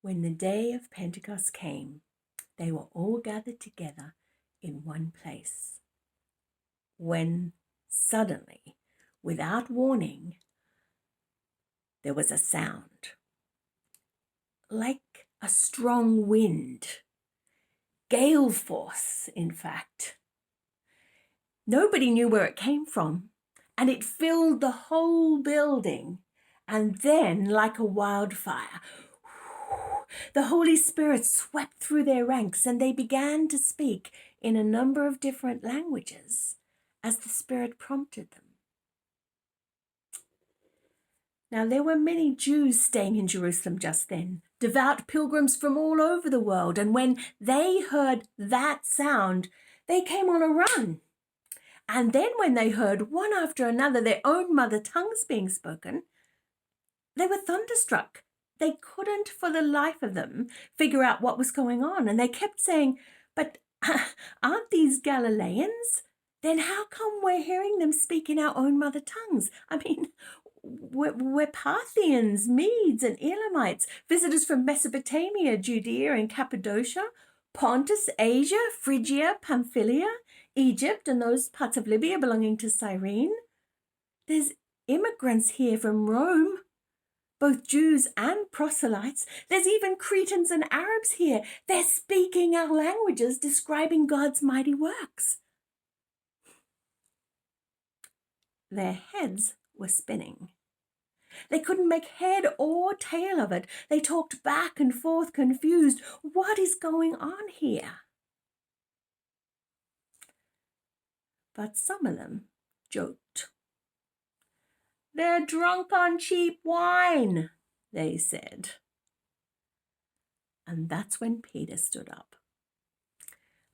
When the day of Pentecost came, they were all gathered together in one place. When suddenly, without warning, there was a sound, like a strong wind, gale force, in fact. Nobody knew where it came from, and it filled the whole building. And then, like a wildfire, the Holy Spirit swept through their ranks, and they began to speak in a number of different languages as the Spirit prompted them. Now, there were many Jews staying in Jerusalem just then, devout pilgrims from all over the world, and when they heard that sound, they came on a run. And then when they heard one after another their own mother tongues being spoken, they were thunderstruck. They couldn't for the life of them figure out what was going on. And they kept saying, but aren't these Galileans? Then how come we're hearing them speak in our own mother tongues? I mean, we're Parthians, Medes and Elamites, visitors from Mesopotamia, Judea and Cappadocia, Pontus, Asia, Phrygia, Pamphylia, Egypt and those parts of Libya belonging to Cyrene. There's immigrants here from Rome, both Jews and proselytes. There's even Cretans and Arabs here. They're speaking our languages, describing God's mighty works. Their heads were spinning. They couldn't make head or tail of it. They talked back and forth, confused. What is going on here? But some of them joked. They're drunk on cheap wine, they said. And that's when Peter stood up.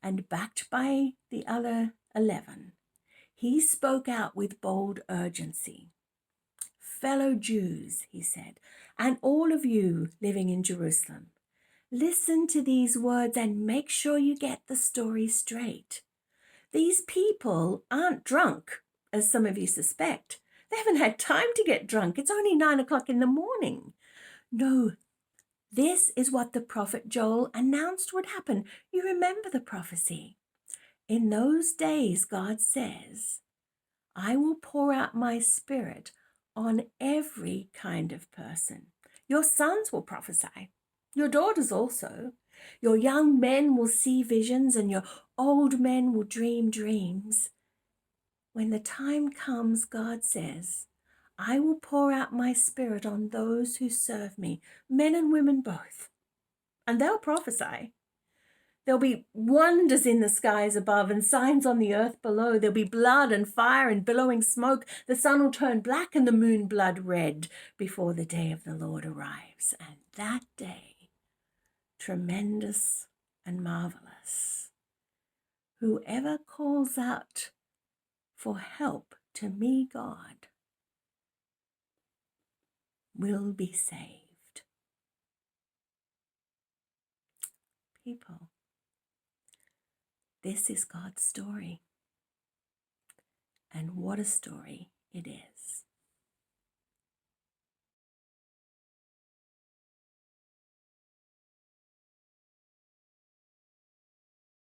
And backed by the other 11, he spoke out with bold urgency. Fellow Jews, he said, and all of you living in Jerusalem, listen to these words and make sure you get the story straight. These people aren't drunk, as some of you suspect. They haven't had time to get drunk. It's only 9 o'clock in the morning. No, this is what the prophet Joel announced would happen. You remember the prophecy. In those days, God says, I will pour out my spirit on every kind of person. Your sons will prophesy, your daughters also. Your young men will see visions, and your old men will dream dreams. When the time comes, God says, I will pour out my spirit on those who serve me, men and women both, and they'll prophesy. There'll be wonders in the skies above and signs on the earth below. There'll be blood and fire and billowing smoke. The sun will turn black and the moon blood red before the day of the Lord arrives. And that day, tremendous and marvelous, whoever calls out for help to me, God, will be saved. People, this is God's story. And what a story it is.